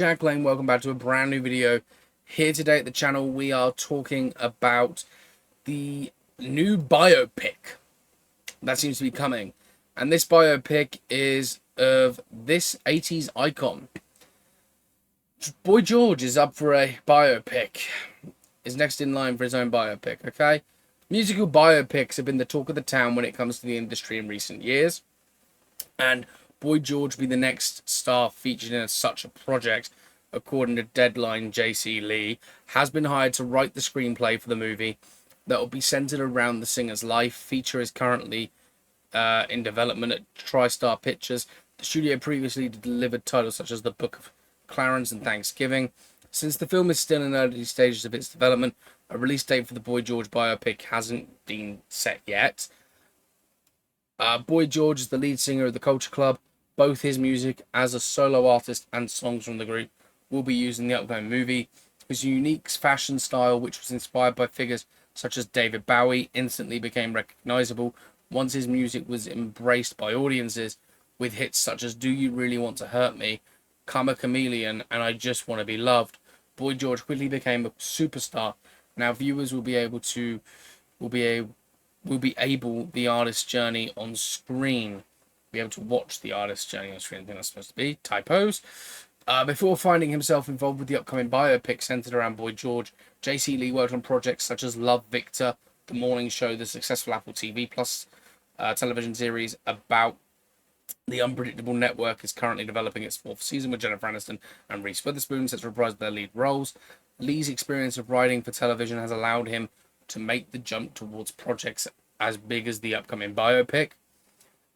Jack Lane, welcome back to a brand new video. Here today at the channel we are talking about the new biopic that seems to be coming. And this biopic is of this 80s icon. Boy George is up for a biopic. Is next in line for his own biopic, okay? Musical biopics have been the talk of the town when it comes to the industry in recent years. And Boy George will be the next star featured in such a project, according to Deadline. JC Lee has been hired to write the screenplay for the movie that will be centered around the singer's life. Feature is currently in development at TriStar Pictures. The studio previously delivered titles such as The Book of Clarence and Thanksgiving. Since the film is still in early stages of its development, a release date for the Boy George biopic hasn't been set yet. Boy George is the lead singer of the Culture Club. Both his music as a solo artist and songs from the group will be used in the upcoming movie. His unique fashion style, which was inspired by figures such as David Bowie, instantly became recognizable once his music was embraced by audiences, with hits such as Do You Really Want to Hurt Me, Come a Chameleon, and I Just Want to Be Loved. Boy George quickly became a superstar. Now viewers will be able the artist's journey on screen. Be able to watch the artist's journey on screen. I think that's supposed to be typos. Before finding himself involved with the upcoming biopic centered around Boy George, JC Lee worked on projects such as Love, Victor, The Morning Show, the successful Apple TV Plus television series about the unpredictable network is currently developing its fourth season with Jennifer Aniston and Reese Witherspoon set to reprise their lead roles. Lee's experience of writing for television has allowed him to make the jump towards projects as big as the upcoming biopic.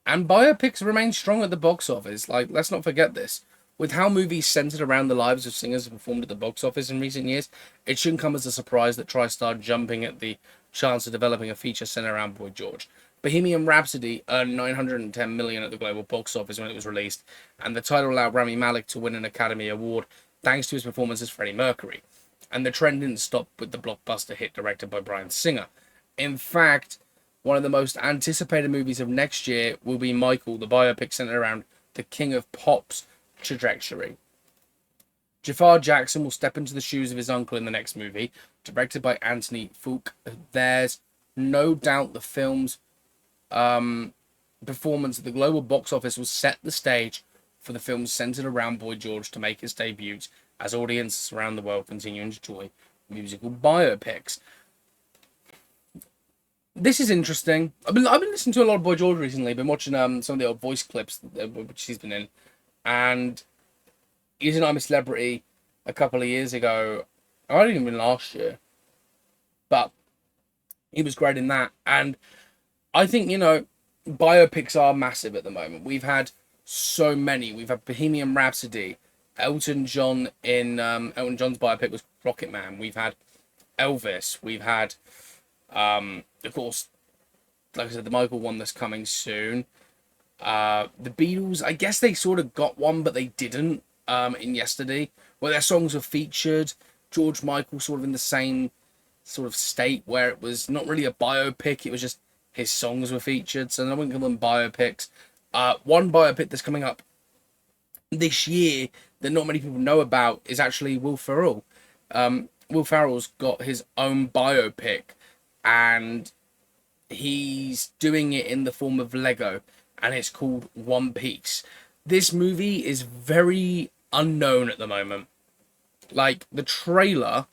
And biopics remain strong at the box office. Let's not forget this. With how movies centered around the lives of singers have performed at the box office in recent years, it shouldn't come as a surprise that TriStar jumping at the chance of developing a feature centered around Boy George. Bohemian Rhapsody earned $910 million at the global box office when it was released, and the title allowed Rami Malek to win an Academy Award thanks to his performance as Freddie Mercury. And the trend didn't stop with the blockbuster hit directed by Bryan Singer. In fact, one of the most anticipated movies of next year will be Michael, the biopic centered around the King of Pop's trajectory. Jafar Jackson will step into the shoes of his uncle in the next movie, directed by Anthony Fuqua. There's no doubt the film's performance at the global box office will set the stage for the film centered around Boy George to make its debut as audiences around the world continue to enjoy musical biopics. This is interesting. I've been listening to a lot of Boy George recently. Been watching some of the old voice clips which he's been in, and he's an I'm a Celebrity a couple of years ago. I might have even been last year, but he was great in that. And I think biopics are massive at the moment. We've had so many. We've had Bohemian Rhapsody, Elton John in Elton John's biopic was Rocket Man. We've had Elvis. We've had of course, like I said, the Michael one that's coming soon. The Beatles, I guess they sort of got one, but they didn't in Yesterday, where their songs were featured. George Michael sort of in the same sort of state where it was not really a biopic, it was just his songs were featured, so I wouldn't call them biopics. One biopic that's coming up this year that not many people know about is actually Will Ferrell. Will Ferrell's got his own biopic, and he's doing it in the form of Lego, and it's called One Piece. This movie is very unknown at the moment. Like, the trailer,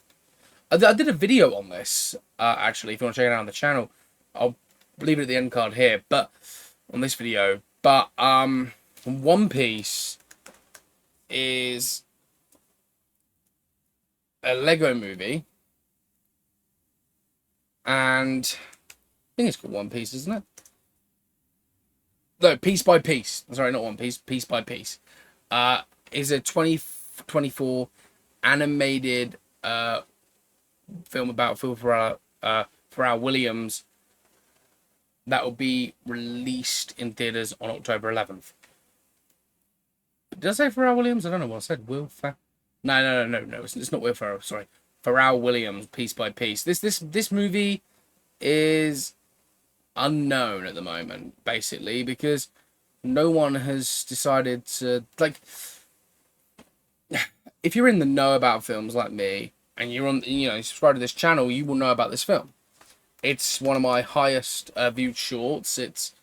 I did a video on this, actually, if you want to check it out on the channel. I'll leave it at the end card here, but on this video. But One Piece is a Lego movie, and I think it's called One Piece, isn't it? No, Piece by Piece. Sorry, not One Piece. Piece by Piece. Is a 2024 animated film about Phil Pharrell Williams that will be released in theaters on October 11th. Did I say Pharrell Williams? I don't know what I said. No. It's not Will Ferrell. Sorry, Pharrell Williams. Piece by Piece. This movie is unknown at the moment, basically, because no one has decided to if you're in the know about films like me, and you're on, you subscribe to this channel, you will know about this film. It's one of my highest viewed shorts. It's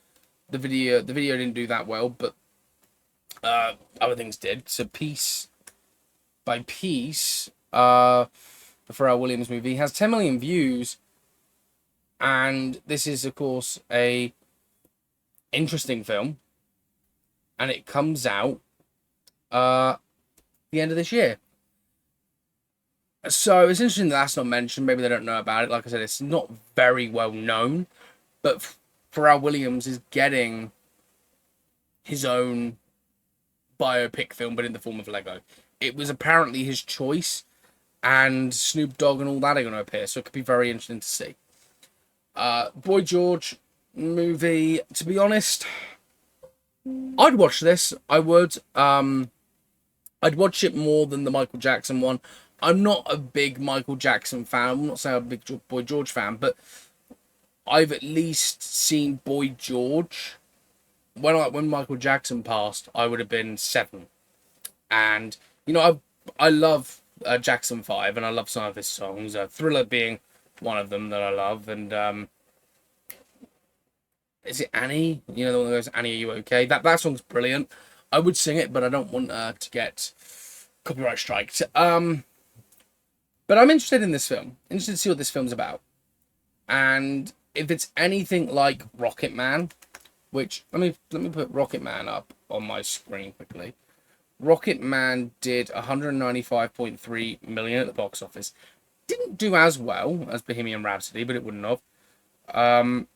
the video. The video didn't do that well, but other things did. So piece by piece, the Pharrell Williams movie has 10 million views, and this is of course a interesting film, and it comes out the end of this year. So it's interesting that's not mentioned. Maybe they don't know about it. Like I said, it's not very well known, but Pharrell Williams is getting his own biopic film, but in the form of Lego. It was apparently his choice, and Snoop Dogg and all that are going to appear, so it could be very interesting to see. Boy George movie, to be honest, I'd watch this. I would. I'd watch it more than the Michael Jackson one. I'm not a big Michael Jackson fan. I'm not saying I'm a big Boy George fan, but I've at least seen Boy George. When Michael Jackson passed, I would have been 7, and I love Jackson 5, and I love some of his songs. Thriller being one of them that I love, and is it Annie? The one that goes, "Annie, are you okay?" That song's brilliant. I would sing it, but I don't want to get copyright striked. But I'm interested in this film. Interested to see what this film's about. And if it's anything like Rocket Man, which let me put Rocket Man up on my screen quickly. Rocket Man did 195.3 million at the box office. Didn't do as well as Bohemian Rhapsody, but it wouldn't have.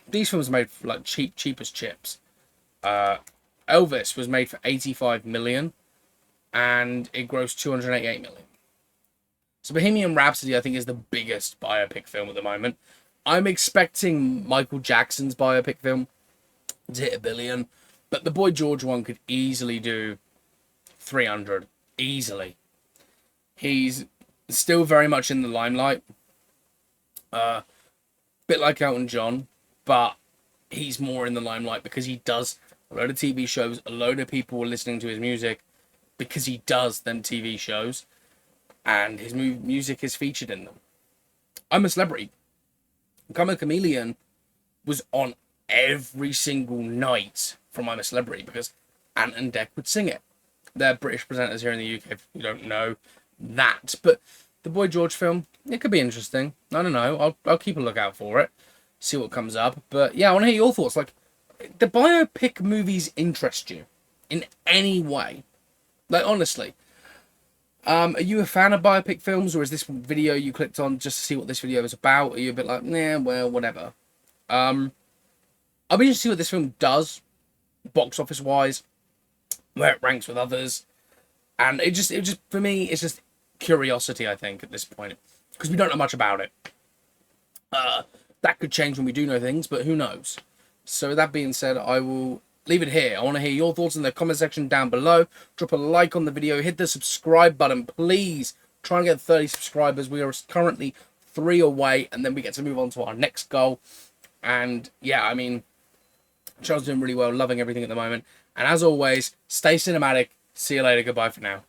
These films are made for like cheap as chips. Elvis was made for 85 million, and it grossed 288 million. So Bohemian Rhapsody, I think, is the biggest biopic film at the moment. I'm expecting Michael Jackson's biopic film to hit 1 billion, but the Boy George one could easily do 300. Easily. He's still very much in the limelight. Bit like Elton John, but he's more in the limelight because he does a load of TV shows. A load of people are listening to his music because he does them TV shows, and his music is featured in them. I'm a Celebrity. Become a Chameleon was on every single night from I'm a Celebrity because Ant and Dec would sing it. They're British presenters here in the UK, if you don't know that. But the Boy George film, it could be interesting. I don't know. I'll keep a lookout for it, see what comes up. But yeah, I want to hear your thoughts. Like, the biopic movies interest you in any way? Like, honestly. Are you a fan of biopic films, or is this video you clicked on just to see what this video is about? Are you a bit like, nah, well, whatever? I'll be interested to see what this film does, box office wise, where it ranks with others, and it just for me, it's just curiosity. I think at this point, because we don't know much about it. That could change when we do know things, but who knows? So with that being said, I will leave it here. I want to hear your thoughts in the comment section down below. Drop a like on the video. Hit the subscribe button, please. Try and get 30 subscribers. We are currently 3 away, and then we get to move on to our next goal. And yeah, I mean, Charles doing really well. Loving everything at the moment. And as always, stay cinematic. See you later. Goodbye for now.